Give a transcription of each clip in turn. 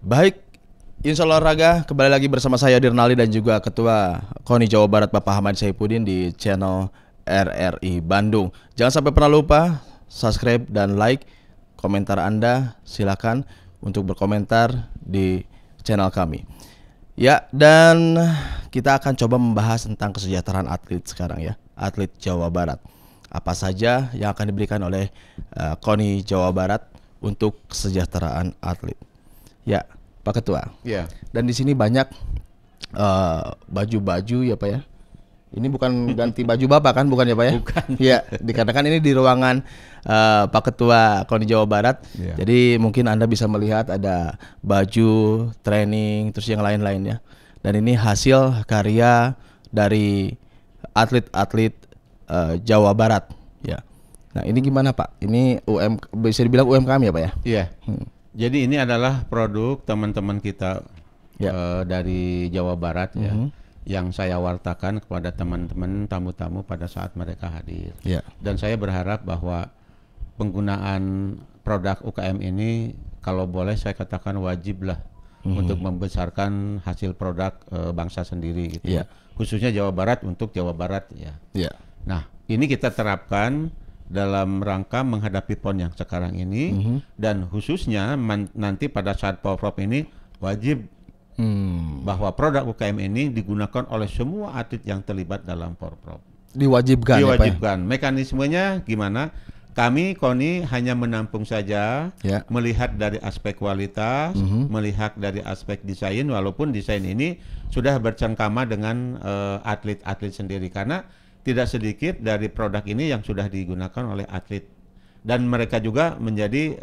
Baik, Insya Allah olahraga kembali lagi bersama saya Dirnali dan juga Ketua KONI Jawa Barat Bapak Ahmad Saifuddin di channel RRI Bandung. Jangan sampai pernah lupa subscribe dan like. Komentar Anda silakan untuk berkomentar di channel kami. Ya, dan kita akan coba membahas tentang kesejahteraan atlet sekarang ya, atlet Jawa Barat. Apa saja yang akan diberikan oleh KONI Jawa Barat untuk kesejahteraan atlet. Ya, Pak Ketua. Ya. Dan di sini banyak baju-baju ya Pak ya. Ini bukan ganti baju Bapak kan, bukan ya Pak ya? Bukan. Ya, dikarenakan ini di ruangan Pak Ketua KONI Jawa Barat. Ya. Jadi mungkin Anda bisa melihat ada baju training terus yang lain-lainnya. Dan ini hasil karya dari atlet-atlet Jawa Barat ya. Nah, ini gimana Pak? Ini bisa dibilang UMKM ya Pak ya? Iya. Jadi ini adalah produk teman-teman kita dari Jawa Barat ya, yang saya wartakan kepada teman-teman tamu-tamu pada saat mereka hadir. Ya. Dan saya berharap bahwa penggunaan produk UKM ini kalau boleh saya katakan wajiblah untuk membesarkan hasil produk bangsa sendiri gitu. Ya. Khususnya Jawa Barat untuk Jawa Barat ya. Ya. Nah, ini kita terapkan dalam rangka menghadapi PON yang sekarang ini, dan khususnya nanti pada saat Porprov ini wajib bahwa produk UKM ini digunakan oleh semua atlet yang terlibat dalam Porprov. Diwajibkan. Diwajibkan. Ya, Pak? Mekanismenya gimana? Kami KONI hanya menampung saja, melihat dari aspek kualitas, melihat dari aspek desain, walaupun desain ini sudah bercengkama dengan atlet-atlet sendiri, karena tidak sedikit dari produk ini yang sudah digunakan oleh atlet, dan mereka juga menjadi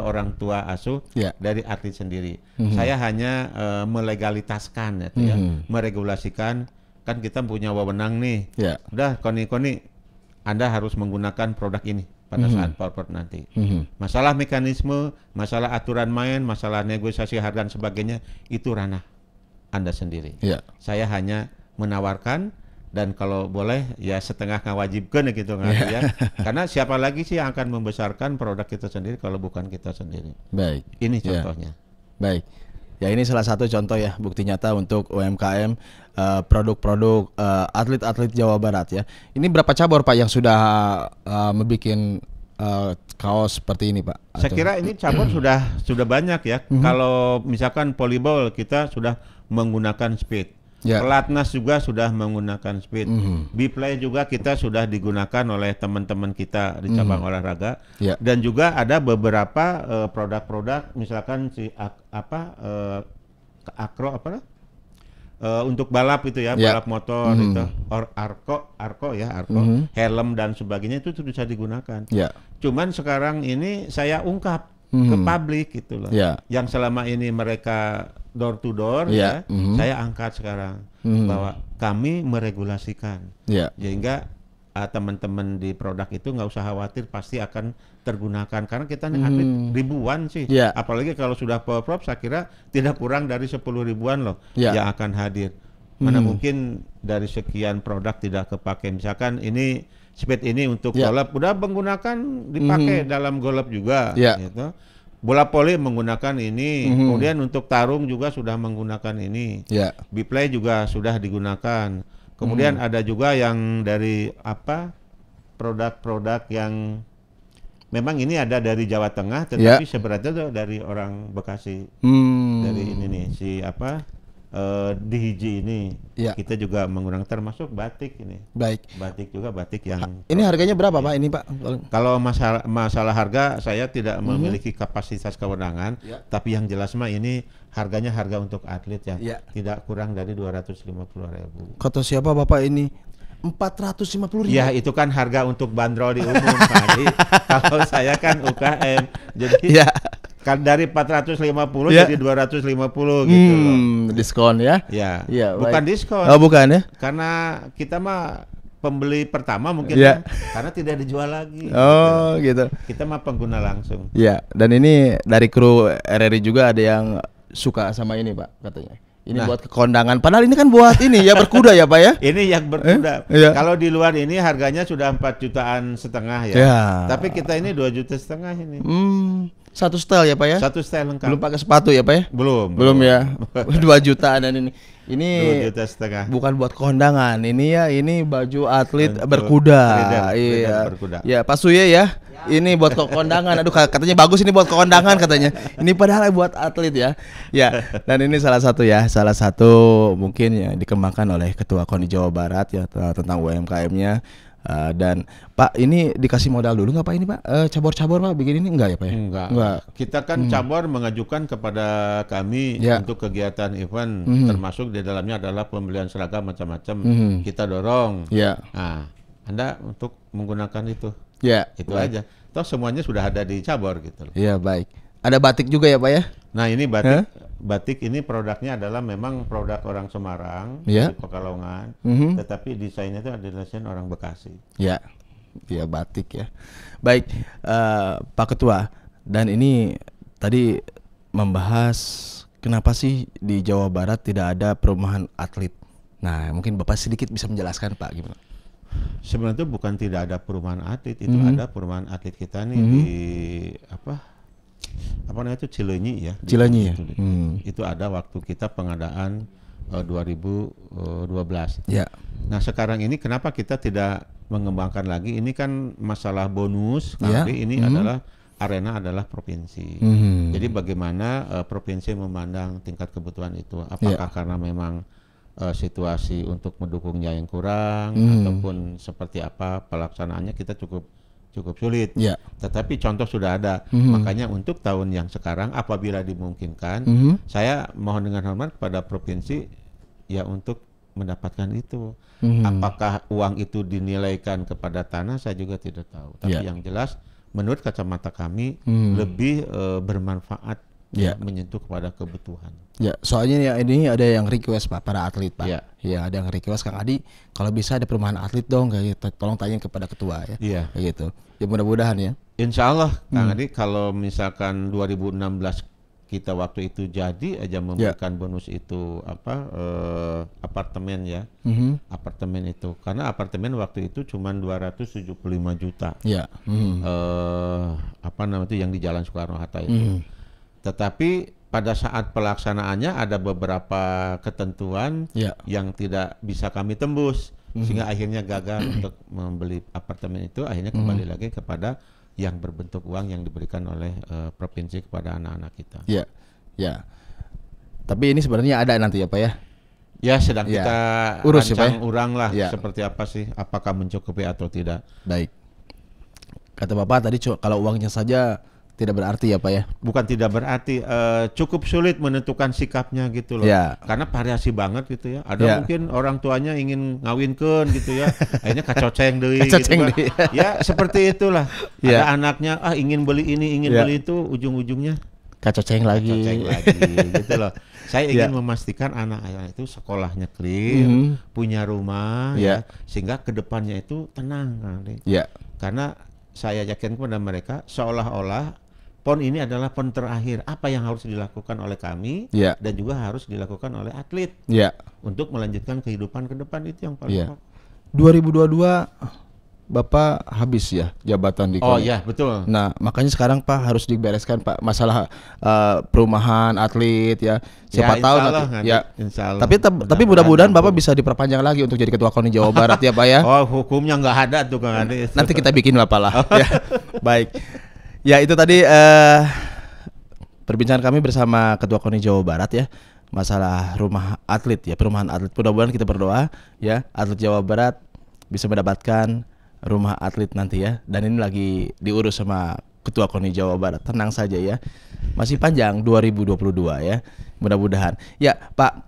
orang tua asuh dari atlet sendiri. Saya hanya melegalitaskan ya, meregulasikan, kan kita punya wewenang nih. Udah KONI Anda harus menggunakan produk ini pada saat Porprov nanti. Masalah mekanisme, masalah aturan main, masalah negosiasi harga dan sebagainya, itu ranah Anda sendiri. Saya hanya menawarkan, dan kalau boleh ya setengah ngawajibkan gitu ya. Karena siapa lagi sih yang akan membesarkan produk kita sendiri kalau bukan kita sendiri. Baik. Ini contohnya. Baik. Ya, ini salah satu contoh ya, bukti nyata untuk UMKM, produk-produk atlet-atlet Jawa Barat ya. Ini berapa cabur Pak yang sudah membuat kaos seperti ini Pak? Saya kira ini cabur sudah banyak ya. Kalau misalkan volleyball kita sudah menggunakan speed. Pelatnas juga sudah menggunakan speed. Biplay juga kita sudah digunakan oleh teman-teman kita di cabang olahraga. Dan juga ada beberapa produk-produk, misalkan si Akro untuk balap itu ya, balap motor itu, Arko ya, helm dan sebagainya itu bisa digunakan. Cuman sekarang ini saya ungkap ke publik gitu loh. Yang selama ini mereka door to door saya angkat sekarang bahwa kami meregulasikan, sehingga teman-teman di produk itu nggak usah khawatir, pasti akan tergunakan, karena kita nih atlet ribuan sih, apalagi kalau sudah Porprov saya kira tidak kurang dari 10 ribuan loh yang akan hadir. Mana mungkin dari sekian produk tidak kepake. Misalkan ini speed ini untuk golf udah menggunakan, dipakai dalam golf juga gitu. Bola voli menggunakan ini, kemudian untuk tarung juga sudah menggunakan ini. Biplay juga sudah digunakan. Kemudian ada juga yang dari produk-produk yang memang ini ada dari Jawa Tengah, tetapi sebenarnya itu dari orang Bekasi. Dari ini nih di hiji ini kita juga menggunakan, termasuk batik ini. Batik juga, batik yang ini harganya berapa Pak ini Pak? Kalau masalah harga saya tidak memiliki kapasitas kewenangan, tapi yang jelas mah ini harganya harga untuk atlet ya, tidak kurang dari 250.000. Kata siapa Bapak ini? 450.000. Ya, itu kan harga untuk bandrol di umum Pak. Kalau saya kan UKM, jadi kan dari 450 jadi 250 gitu loh. Diskon ya? Bukan diskon. Oh, bukan ya? Karena kita mah pembeli pertama mungkin karena tidak dijual lagi. Oh, gitu. Kita mah pengguna langsung. Dan ini dari kru RRI juga ada yang suka sama ini Pak katanya. Ini buat kekondangan. Padahal ini kan buat ini ya berkuda ya Pak ya? Ini yang berkuda. Iya. Kalau di luar ini harganya sudah 4,5 jutaan ya. Ya. Tapi kita ini 2,5 juta ini. Satu setel ya Pak ya? Satu setel lengkap. Belum pakai sepatu ya Pak ya? Belum Ya. 2 jutaan dan ini. Ini 2,5 juta. bukan buat kondangan. Ini baju atlet berkuda. Iya. Berkuda. Ya Pak Suye ya. Ini buat kondangan. Aduh katanya bagus ini buat kondangan katanya. Ini padahal buat atlet ya. Ya. Dan ini salah satu mungkin ya dikembangkan oleh Ketua KONI Jawa Barat ya tentang UMKM-nya. Dan Pak ini dikasih modal dulu nggak Pak ini Pak? Cabur-cabur Pak bikin ini enggak ya Pak ya? Enggak. Kita kan cabur mengajukan kepada kami untuk kegiatan event, termasuk di dalamnya adalah pembelian seragam macam-macam. Kita dorong. Nah, Anda untuk menggunakan itu. Itu aja. Toh semuanya sudah ada di cabur gitu. Iya baik. Ada batik juga ya Pak ya? Nah ini batik. Batik ini produknya adalah memang produk orang Semarang, di Pekalongan, tetapi desainnya itu adalah desain orang Bekasi. Ya batik ya. Baik, Pak Ketua. Dan ini tadi membahas kenapa sih di Jawa Barat tidak ada perumahan atlet. Nah, mungkin Bapak sedikit bisa menjelaskan Pak gimana? Sebenarnya itu bukan tidak ada perumahan atlet, itu ada perumahan atlet kita nih di apa namanya itu Cileunyi ya. Cileunyi ya. Itu ada waktu kita pengadaan 2012. Ya. Nah sekarang ini kenapa kita tidak mengembangkan lagi? Ini kan masalah bonus, tapi ini adalah arena adalah provinsi. Jadi bagaimana provinsi memandang tingkat kebutuhan itu? Apakah karena memang situasi untuk mendukungnya yang kurang ataupun seperti apa pelaksanaannya kita cukup sulit. Tetapi contoh sudah ada. Makanya untuk tahun yang sekarang apabila dimungkinkan, saya mohon dengan hormat kepada provinsi ya untuk mendapatkan itu. Apakah uang itu dinilaikan kepada tanah saya juga tidak tahu. Tapi yang jelas menurut kacamata kami lebih bermanfaat menyentuh kepada kebutuhan. Ya, soalnya ini ada yang request Pak para atlet Pak. Ya, ada yang request Kang Adi, kalau bisa ada perumahan atlet dong, kayak gitu. Tolong tanya kepada ketua ya. Kayak gitu. Ya mudah-mudahan ya. Insya Allah Kang Adi kalau misalkan 2016 kita waktu itu jadi aja memberikan bonus itu apartemen ya. Apartemen itu karena apartemen waktu itu cuma 275 juta. Apa namanya itu yang di Jalan Soekarno-Hatta itu. Tetapi pada saat pelaksanaannya ada beberapa ketentuan yang tidak bisa kami tembus sehingga akhirnya gagal untuk membeli apartemen itu. Akhirnya kembali lagi kepada yang berbentuk uang yang diberikan oleh provinsi kepada anak-anak kita. Tapi ini sebenarnya ada nanti ya Pak ya? Ya sedang kita urus rancang urang lah seperti apa sih, apakah mencukupi atau tidak. Baik. Kata Bapak tadi kalau uangnya saja tidak berarti ya Pak ya? Bukan tidak berarti, cukup sulit menentukan sikapnya gitu loh. Karena variasi banget gitu ya. Ada mungkin orang tuanya ingin ngawinkeun gitu ya. Akhirnya kacoceng deui gitu kan. Ya seperti itulah. Ada anaknya ingin beli ini, ingin beli itu, ujung-ujungnya kacoceng lagi gitu loh. Saya ingin memastikan anak-anak itu sekolahnya clear, punya rumah ya, sehingga kedepannya itu tenang kali. Karena saya yakin kepada mereka seolah-olah PON ini adalah PON terakhir. Apa yang harus dilakukan oleh kami dan juga harus dilakukan oleh atlet untuk melanjutkan kehidupan ke depan, itu yang paling pokok. 2022 Bapak habis ya jabatan di KONI. Oh iya betul. Nah makanya sekarang Pak harus dibereskan Pak masalah perumahan atlet ya. Siapa tahu nanti ya. Tapi mudah-mudahan Bapak bisa diperpanjang lagi untuk jadi ketua KONI Jawa Barat ya Pak ya. Oh hukumnya nggak ada tuh Kang Adi. Nanti kita bikin lah Pak lah. Ya. Baik. Ya itu tadi perbincangan kami bersama ketua KONI Jawa Barat ya. Masalah rumah atlet ya, perumahan atlet. Mudah-mudahan kita berdoa ya atlet Jawa Barat bisa mendapatkan rumah atlet nanti ya. Dan ini lagi diurus sama ketua KONI Jawa Barat. Tenang saja ya. Masih panjang 2022 ya. Mudah-mudahan. Ya Pak,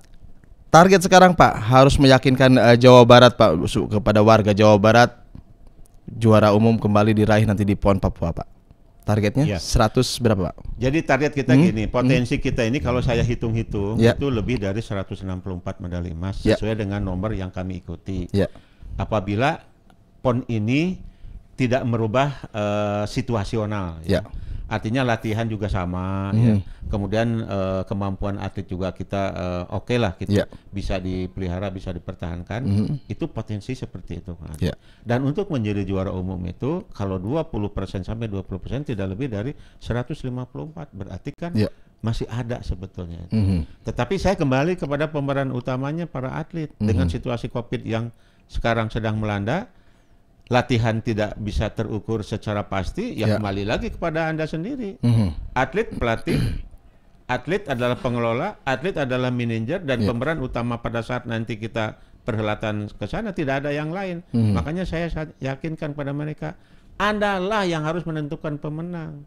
target sekarang Pak harus meyakinkan Jawa Barat Pak kepada warga Jawa Barat juara umum kembali diraih nanti di PON Papua Pak. Targetnya 100 berapa Pak? Jadi target kita gini, potensi kita ini kalau saya hitung-hitung itu lebih dari 164 medali emas sesuai dengan nomor yang kami ikuti. Apabila PON ini tidak merubah situasional artinya latihan juga sama, ya. Kemudian kemampuan atlet juga kita oke lah, kita bisa dipelihara, bisa dipertahankan. Itu potensi seperti itu. Dan untuk menjadi juara umum itu kalau 20% sampai 20% tidak lebih dari 154, berarti kan masih ada sebetulnya. Tetapi saya kembali kepada pemeran utamanya para atlet. Dengan situasi COVID yang sekarang sedang melanda, latihan tidak bisa terukur secara pasti, ya kembali lagi kepada Anda sendiri. Atlet, pelatih, atlet adalah pengelola, atlet adalah manajer, dan pemeran utama pada saat nanti kita perhelatan ke sana tidak ada yang lain. Makanya saya yakinkan pada mereka, Anda lah yang harus menentukan pemenang.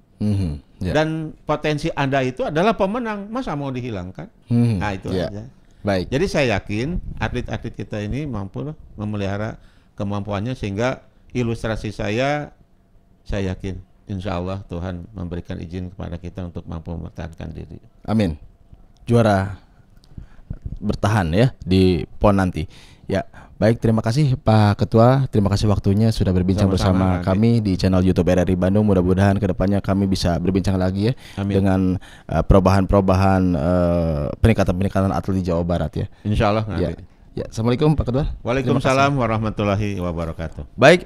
Dan potensi Anda itu adalah pemenang, masa mau dihilangkan? Nah itu aja. Baik. Jadi saya yakin atlet-atlet kita ini mampu memelihara kemampuannya, sehingga ilustrasi saya yakin insya Allah Tuhan memberikan izin kepada kita untuk mampu mempertahankan diri. Amin. Juara bertahan ya di PON nanti. Ya, baik, terima kasih Pak Ketua, terima kasih waktunya sudah berbincang bersama kami di channel YouTube RRI Bandung. Mudah-mudahan kedepannya kami bisa berbincang lagi ya. Amin. Dengan perubahan-perubahan peningkatan atlet di Jawa Barat ya. Insya Allah nanti. Ya, Assalamualaikum Pak Ketua. Waalaikumsalam warahmatullahi wabarakatuh. Baik,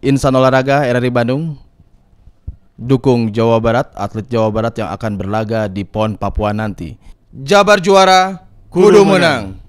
Insan Olahraga RRI Bandung dukung Jawa Barat, atlet Jawa Barat yang akan berlaga di PON Papua nanti. Jabar juara, kudu menang.